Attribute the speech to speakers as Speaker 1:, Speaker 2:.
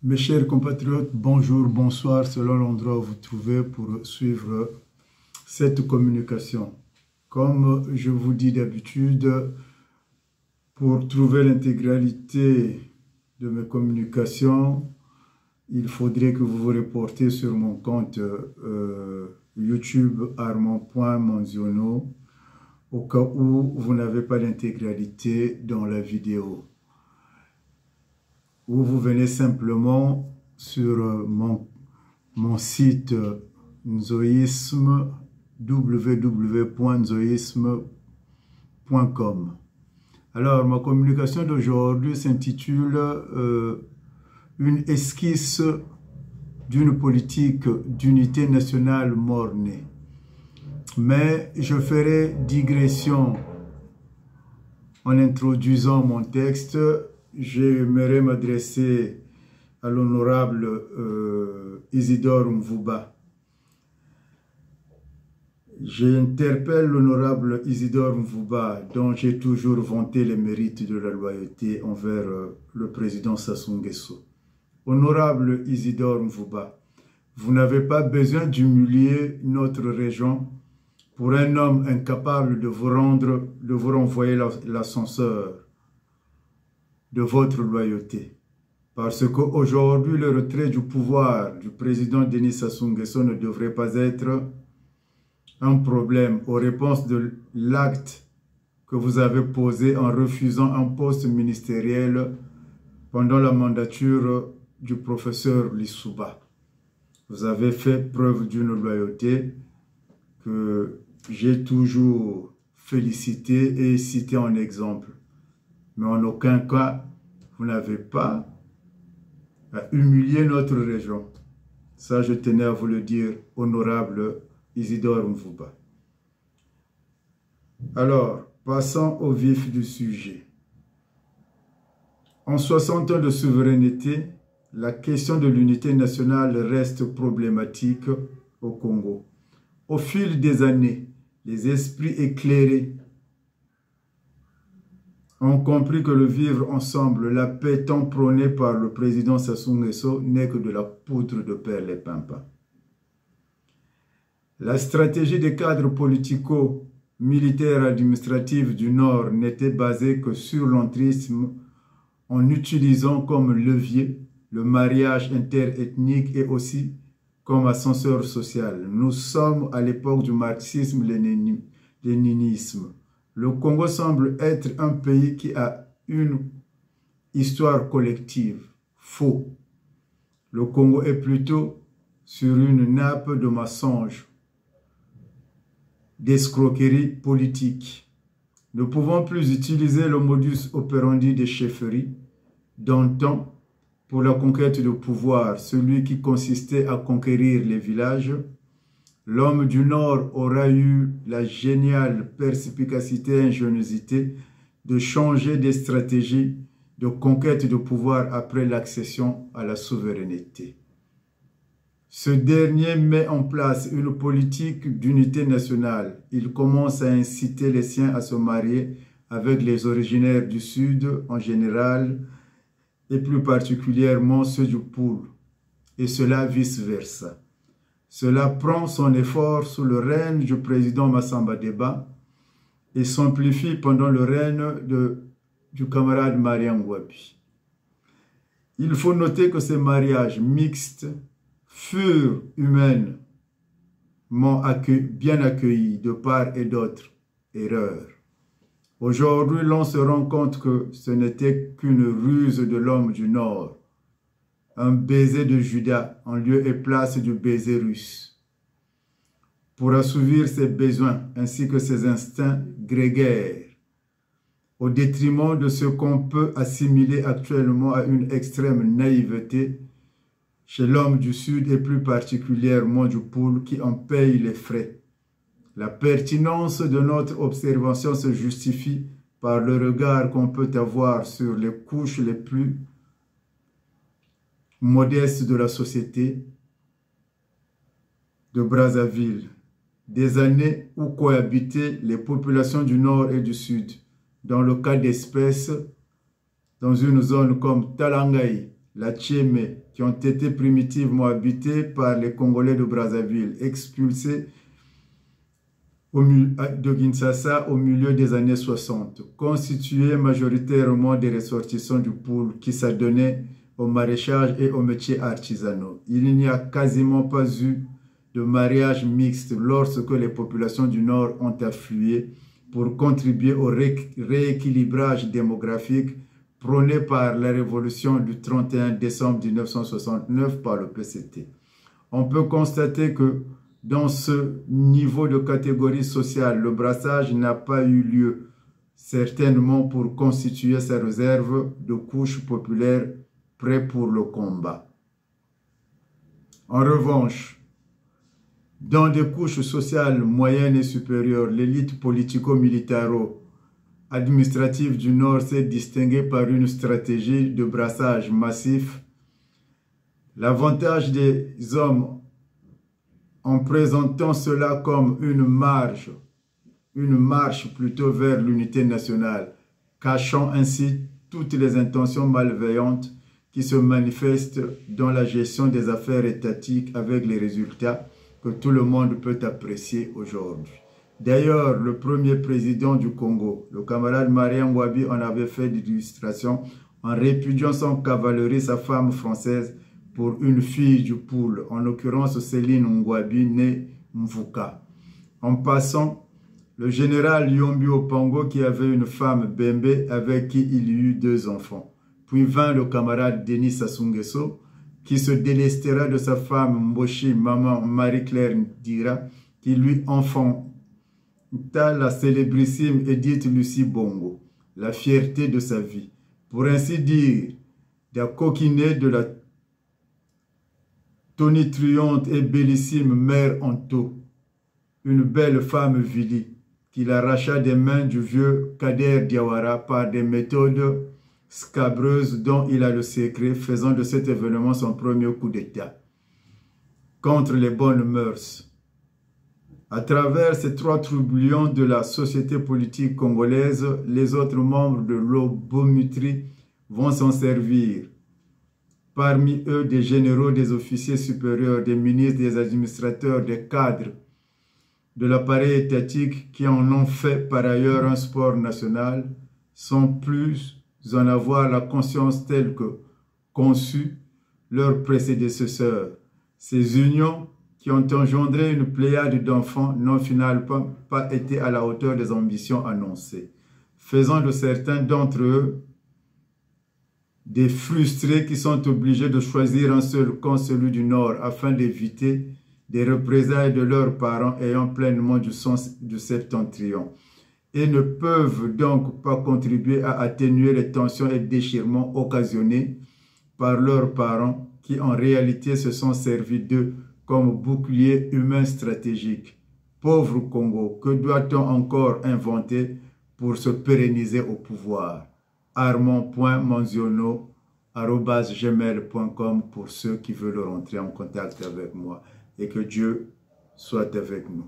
Speaker 1: Mes chers compatriotes, bonjour, bonsoir, selon l'endroit où vous trouvez pour suivre cette communication. Comme je vous dis d'habitude, pour trouver l'intégralité de mes communications, il faudrait que vous vous reportez sur mon compte YouTube armand.manziono au cas où vous n'avez pas l'intégralité dans la vidéo. Ou vous venez simplement sur mon site www.nzoisme.com. Alors, ma communication d'aujourd'hui s'intitule une esquisse d'une politique d'unité nationale mornée. Mais je ferai digression en introduisant mon texte. J'aimerais m'adresser à l'honorable Isidore Mvouba. J'interpelle l'honorable Isidore Mvouba, dont j'ai toujours vanté les mérites de la loyauté envers le président Sassou Nguesso. Honorable Isidore Mvouba, vous n'avez pas besoin d'humilier notre région pour un homme incapable de vous renvoyer l'ascenseur de votre loyauté. Parce qu'aujourd'hui, le retrait du pouvoir du président Denis Sassou Nguesso ne devrait pas être un problème aux réponses de l'acte que vous avez posé en refusant un poste ministériel pendant la mandature du professeur Lissouba. Vous avez fait preuve d'une loyauté que j'ai toujours félicité et cité en exemple. Mais en aucun cas, vous n'avez pas à humilier notre région. Ça, je tenais à vous le dire, honorable Isidore Mvouba. Alors, passons au vif du sujet. En 60 ans de souveraineté, la question de l'unité nationale reste problématique au Congo. Au fil des années, les esprits éclairés ont compris que le vivre ensemble, la paix tant prônée par le président Sassou Nguesso n'est que de la poudre de perlimpinpin. La stratégie des cadres politico-militaires administratifs du Nord n'était basée que sur l'entrisme en utilisant comme levier le mariage interethnique et aussi comme ascenseur social. Nous sommes à l'époque du marxisme-léninisme. Le Congo semble être un pays qui a une histoire collective. Faux. Le Congo est plutôt sur une nappe de mensonges, d'escroquerie politique. Ne pouvons plus utiliser le modus operandi des chefferies d'antan pour la conquête de pouvoir, celui qui consistait à conquérir les villages. L'homme du Nord aura eu la géniale perspicacité et ingéniosité de changer des stratégies de conquête de pouvoir après l'accession à la souveraineté. Ce dernier met en place une politique d'unité nationale. Il commence à inciter les siens à se marier avec les originaires du Sud en général et plus particulièrement ceux du Poul, et cela vice-versa. Cela prend son effort sous le règne du président Massamba Deba et s'amplifie pendant le règne du camarade Mariam Ngouabi. Il faut noter que ces mariages mixtes furent humainement bien accueillis de part et d'autre. Erreur. Aujourd'hui, l'on se rend compte que ce n'était qu'une ruse de l'homme du Nord, un baiser de Judas en lieu et place du baiser russe, pour assouvir ses besoins ainsi que ses instincts grégaires, au détriment de ce qu'on peut assimiler actuellement à une extrême naïveté chez l'homme du Sud et plus particulièrement du Poul qui en paye les frais. La pertinence de notre observation se justifie par le regard qu'on peut avoir sur les couches les plus modestes de la société de Brazzaville, des années où cohabitaient les populations du Nord et du Sud, dans le cas d'espèces dans une zone comme Talangaï, la Tchémé, qui ont été primitivement habitées par les Congolais de Brazzaville, expulsés de Kinshasa au milieu des années 60, constitués majoritairement des ressortissants du Poul qui s'adonnaient au maraîchage et aux métiers artisanaux. Il n'y a quasiment pas eu de mariage mixte lorsque les populations du Nord ont afflué pour contribuer au rééquilibrage démographique prôné par la révolution du 31 décembre 1969 par le PCT. On peut constater que dans ce niveau de catégorie sociale, le brassage n'a pas eu lieu, certainement pour constituer sa réserve de couches populaires prêtes pour le combat. En revanche, dans des couches sociales moyennes et supérieures, l'élite politico-militaro-administrative du Nord s'est distinguée par une stratégie de brassage massif. L'avantage des hommes en présentant cela comme une marche plutôt vers l'unité nationale, cachant ainsi toutes les intentions malveillantes qui se manifestent dans la gestion des affaires étatiques avec les résultats que tout le monde peut apprécier aujourd'hui. D'ailleurs, le premier président du Congo, le camarade Marien Ngouabi, en avait fait l'illustration en répudiant son cavalerie, sa femme française, pour une fille du Poul, en l'occurrence Céline Ngouabi, née Mvuka. En passant, le général Yombi Opango, qui avait une femme Bembe, avec qui il y eut 2 enfants. Puis vint le camarade Denis Sassou Nguesso, qui se délestera de sa femme Mboshi, maman Marie-Claire Ndira, qui lui enfanta la célébrissime Edith Lucie Bongo, la fierté de sa vie. Pour ainsi dire, la coquinée de la tonitruante et bellissime mère Anto, une belle femme Vili, qu'il arracha des mains du vieux Kader Diawara par des méthodes scabreuses dont il a le secret, faisant de cet événement son premier coup d'État contre les bonnes mœurs. À travers ces 3 troublions de la société politique congolaise, les autres membres de l'Obomutri vont s'en servir. Parmi eux, des généraux, des officiers supérieurs, des ministres, des administrateurs, des cadres de l'appareil étatique qui en ont fait par ailleurs un sport national, sans plus en avoir la conscience telle que conçue leurs prédécesseurs. Ces unions qui ont engendré une pléiade d'enfants n'ont finalement pas été à la hauteur des ambitions annoncées, faisant de certains d'entre eux des frustrés qui sont obligés de choisir un seul camp, celui du Nord, afin d'éviter des représailles de leurs parents ayant pleinement du sens du septentrion, et ne peuvent donc pas contribuer à atténuer les tensions et déchirements occasionnés par leurs parents qui en réalité se sont servis d'eux comme bouclier humain stratégique. Pauvre Congo, que doit-on encore inventer pour se pérenniser au pouvoir? armand.manziono@gmail.com pour ceux qui veulent rentrer en contact avec moi, et que Dieu soit avec nous.